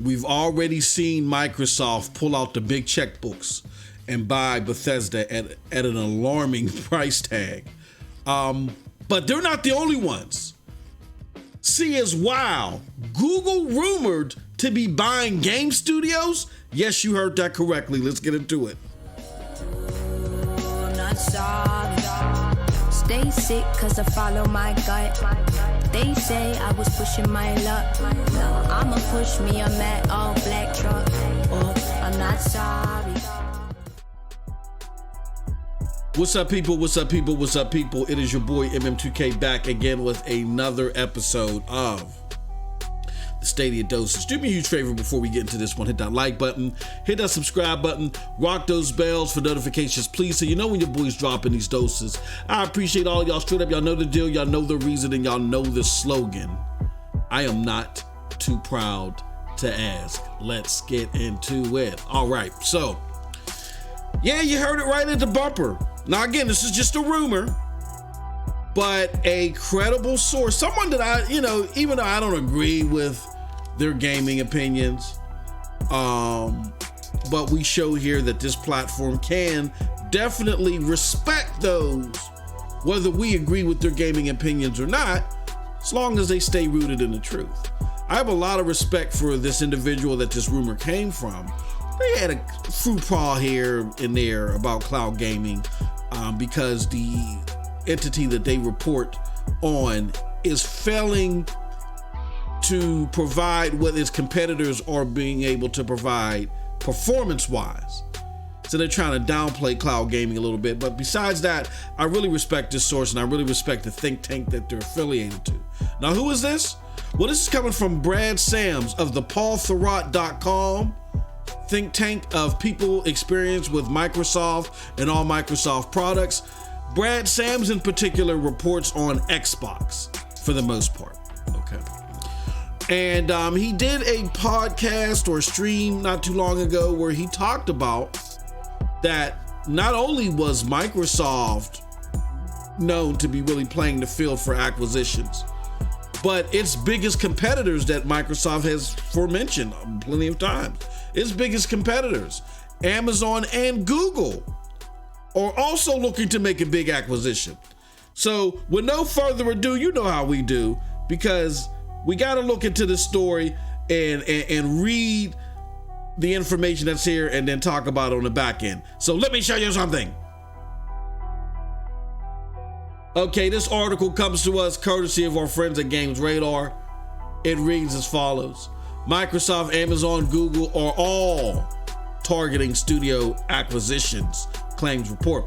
we've already seen Microsoft pull out the big checkbooks and buy Bethesda at an alarming price tag. But they're not the only ones. See as wow, Google rumored to be buying game studios? Yes, you heard that correctly. Let's get into it. Stay sick cause I follow my gut. They say I was pushing my luck. I'ma push me a matte all black truck. I'm not sorry. What's up, people? What's up, people? What's up, people? It is your boy MM2K back again with another episode of the Stadia Dosage. Do me a huge favor before we get into this one. Hit that like button, hit that subscribe button, rock those bells for notifications, please, so you know when your boy's dropping these doses. I appreciate all y'all straight up. Y'all know the deal, y'all know the reason, and y'all know the slogan. I am not too proud to ask. Let's get into it. All right, so yeah, you heard it right at the bumper. Now again, this is just a rumor, but a credible source, someone that I, even though I don't agree with their gaming opinions, but we show here that this platform can definitely respect those, whether we agree with their gaming opinions or not, as long as they stay rooted in the truth. I have a lot of respect for this individual that this rumor came from. They had a fruit paw here and there about cloud gaming, because the entity that they report on is failing to provide what its competitors are being able to provide performance-wise. So they're trying to downplay cloud gaming a little bit. But besides that, I really respect this source, and I really respect the think tank that they're affiliated to. Now, who is this? Well, this is coming from Brad Sams of the paulthurrott.com think tank of people experienced with Microsoft and all Microsoft products. Brad Sams in particular reports on Xbox for the most part. Okay. And he did a podcast or stream not too long ago where he talked about that not only was Microsoft known to be really playing the field for acquisitions, but its biggest competitors that Microsoft has forementioned plenty of times, its biggest competitors, Amazon and Google, are also looking to make a big acquisition. So with no further ado, you know how we do, because we got to look into this story and read the information that's here and then talk about it on the back end. So let me show you something. Okay, this article comes to us courtesy of our friends at Games Radar. It reads as follows. Microsoft, Amazon, Google are all targeting studio acquisitions, claims report.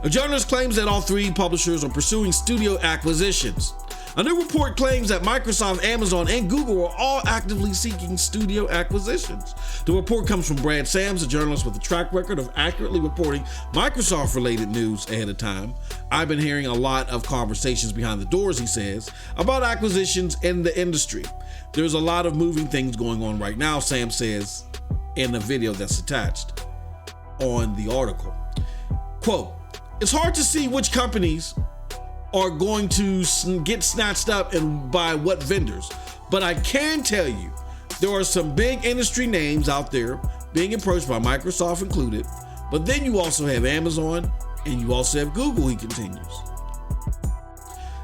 A journalist claims that all three publishers are pursuing studio acquisitions. A new report claims that Microsoft, Amazon, and Google are all actively seeking studio acquisitions. The report comes from Brad Sams, a journalist with a track record of accurately reporting Microsoft-related news ahead of time. I've been hearing a lot of conversations behind the doors, he says, about acquisitions in the industry. There's a lot of moving things going on right now, Sam says in the video that's attached on the article. Quote, it's hard to see which companies are going to get snatched up and by what vendors, but I can tell you there are some big industry names out there being approached by Microsoft included, but then you also have Amazon and you also have Google, he continues.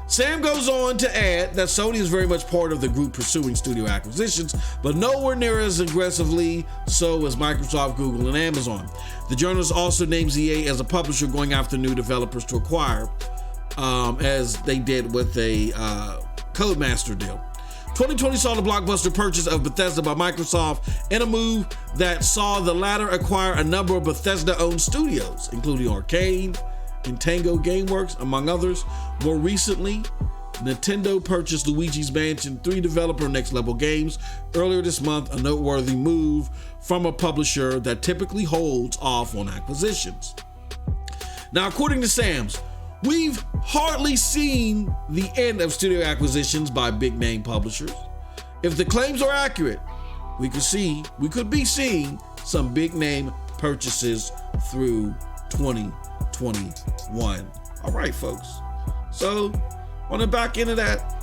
Sam goes on to add that Sony is very much part of the group pursuing studio acquisitions, but nowhere near as aggressively so as Microsoft, Google, and Amazon. The journalist also names EA as a publisher going after new developers to acquire, as they did with a Codemaster deal. 2020 saw the blockbuster purchase of Bethesda by Microsoft in a move that saw the latter acquire a number of Bethesda-owned studios, including Arcane and Tango Gameworks, among others. More recently, Nintendo purchased Luigi's Mansion 3 developer Next Level Games earlier this month, a noteworthy move from a publisher that typically holds off on acquisitions. Now, according to Sams, we've hardly seen the end of studio acquisitions by big name publishers. If the claims are accurate, we could be seeing some big name purchases through 2021. All right, folks. So on the back end of that,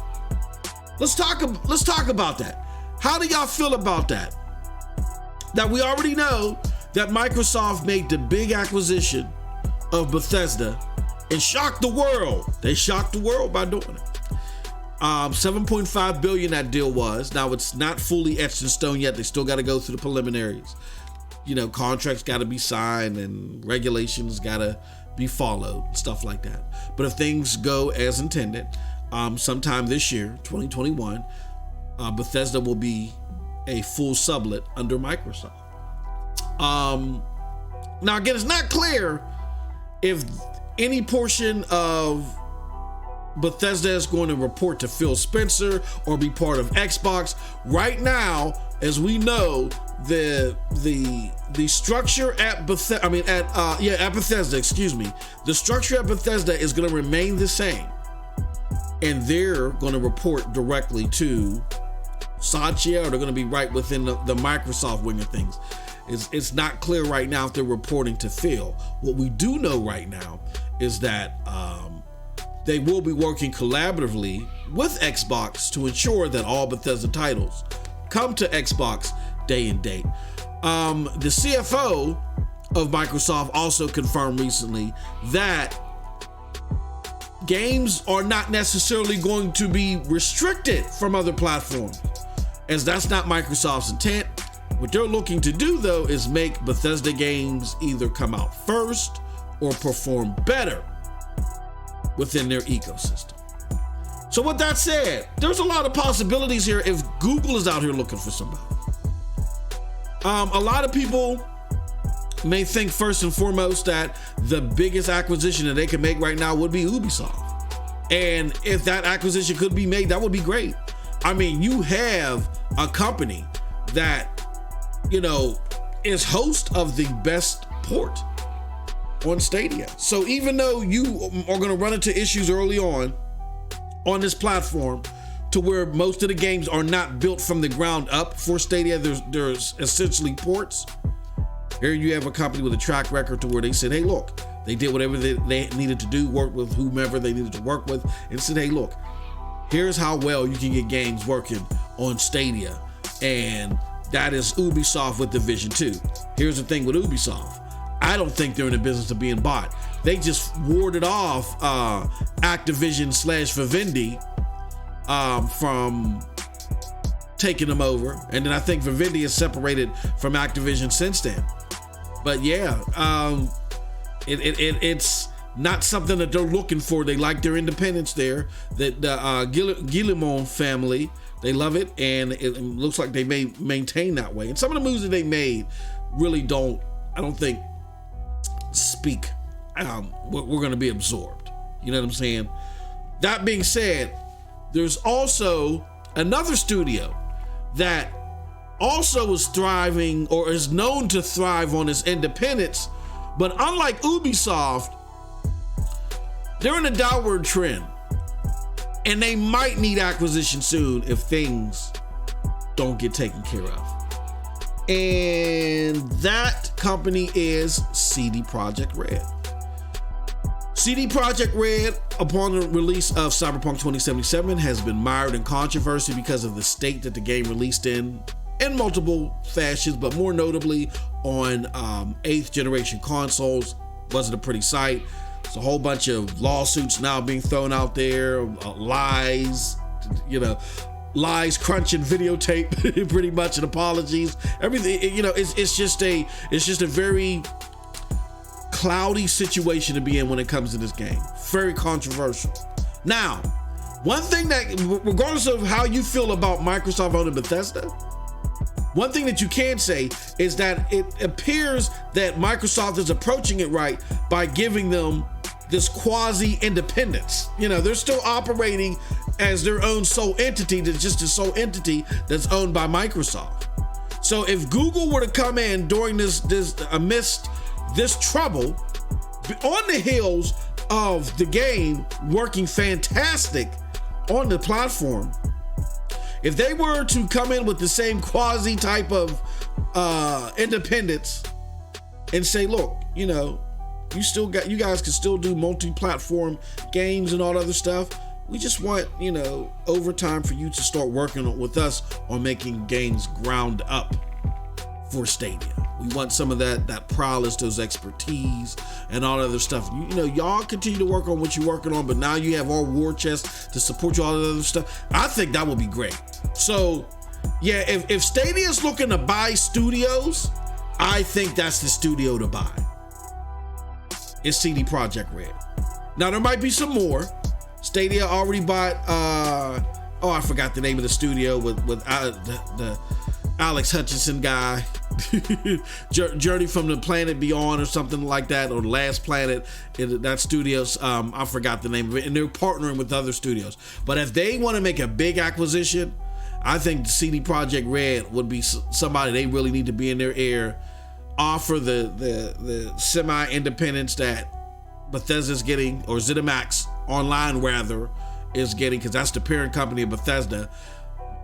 let's talk about that. How do y'all feel about that? Now, we already know that Microsoft made the big acquisition of Bethesda and shocked the world. They shocked the world by doing it. $7.5 billion that deal was. Now, it's not fully etched in stone yet. They still got to go through the preliminaries. Contracts got to be signed and regulations got to be followed, stuff like that. But if things go as intended, sometime this year, 2021, Bethesda will be a full sublet under Microsoft. Now, again, it's not clear if any portion of Bethesda is going to report to Phil Spencer or be part of Xbox. Right now, as we know, the structure at Bethesda, at Bethesda, excuse me, the structure at Bethesda is going to remain the same, and they're going to report directly to Satya, or they're going to be right within the Microsoft wing of things. It's not clear right now if they're reporting to Phil. What we do know right now is that they will be working collaboratively with Xbox to ensure that all Bethesda titles come to Xbox day and date. The CFO of Microsoft also confirmed recently that games are not necessarily going to be restricted from other platforms, as that's not Microsoft's intent. What they're looking to do, though, is make Bethesda games either come out first or perform better within their ecosystem. So with that said, there's a lot of possibilities here if Google is out here looking for somebody. A lot of people may think first and foremost that the biggest acquisition that they can make right now would be Ubisoft. And if that acquisition could be made, that would be great. I mean, you have a company that, is host of the best port on Stadia. So even though you are going to run into issues early on this platform to where most of the games are not built from the ground up for Stadia, there's essentially ports. Here you have a company with a track record to where they said, hey, look, they did whatever they needed to do, work with whomever they needed to work with, and said, hey, look, here's how well you can get games working on Stadia. And that is Ubisoft with Division 2. Here's the thing with Ubisoft. I don't think they're in the business of being bought. They just warded off Activision / Vivendi from taking them over. And then I think Vivendi is separated from Activision since then. But yeah, it's not something that they're looking for. They like their independence there. The Guillemot family, they love it, and it looks like they may maintain that way. And some of the moves that they made really I don't think, speak. We're going to be absorbed. You know what I'm saying? That being said, there's also another studio that also is thriving, or is known to thrive on its independence, but unlike Ubisoft, they're in a downward trend, and they might need acquisition soon if things don't get taken care of. And that company is CD Projekt Red. CD Projekt Red, upon the release of Cyberpunk 2077, has been mired in controversy because of the state that the game released in multiple fashions, but more notably on 8th generation consoles. Wasn't a pretty sight. There's a whole bunch of lawsuits now being thrown out there, lies, crunching videotape, pretty much, and apologies. Everything, it's just a very cloudy situation to be in when it comes to this game. Very controversial. Now, one thing that, regardless of how you feel about Microsoft owning Bethesda, one thing that you can say is that it appears that Microsoft is approaching it right by giving them this quasi-independence. They're still operating as their own sole entity, that's just a sole entity that's owned by Microsoft. So if Google were to come in during this amidst this trouble, on the heels of the game working fantastic on the platform, if they were to come in with the same quasi type of independence and say, look, you guys can still do multi-platform games and all that other stuff. We just want, overtime for you to start working with us on making games ground up for Stadia. We want some of that prowess, those expertise, and all other stuff. You know, y'all continue to work on what you're working on, but now you have our war chest to support you, all that other stuff. I think that would be great. So, yeah, if Stadia is looking to buy studios, I think that's the studio to buy. It's CD Projekt Red. Now, there might be some more. Stadia already bought, I forgot the name of the studio with the Alex Hutchinson guy. Journey from the Planet Beyond or something like that, or The Last Planet. That studio's, I forgot the name of it, and they're partnering with other studios. But if they want to make a big acquisition, I think CD Projekt Red would be somebody they really need to be in their ear, offer the semi-independence that Bethesda's getting, or ZeniMax Online rather is getting, because that's the parent company of Bethesda.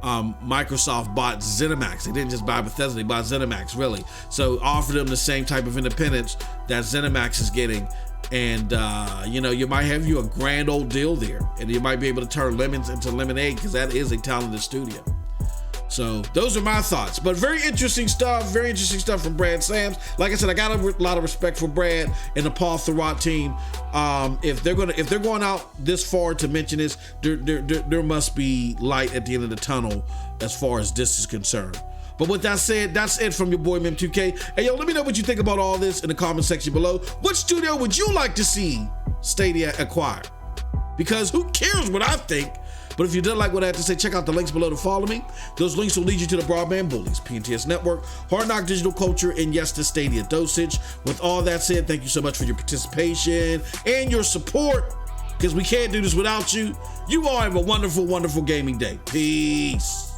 Microsoft bought ZeniMax. They didn't just buy Bethesda, they bought ZeniMax, really. So offer them the same type of independence that ZeniMax is getting. And, you might have you a grand old deal there. And you might be able to turn lemons into lemonade, because that is a talented studio. So those are my thoughts. But very interesting stuff from Brad Sams. Like I said, I got a lot of respect for Brad and the Paul Thurrott team. If they're going out this far to mention this, there must be light at the end of the tunnel as far as this is concerned. But with that said, that's it from your boy Mem2K. Hey, yo, let me know what you think about all this in the comment section below. What studio would you like to see Stadia acquire? Because who cares what I think? But if you did like what I had to say, check out the links below to follow me. Those links will lead you to the Broadband Bullies, PNTS Network, Hard Knock Digital Culture, and yes, the Stadia Dosage. With all that said, thank you so much for your participation and your support, because we can't do this without you. You all have a wonderful, wonderful gaming day. Peace.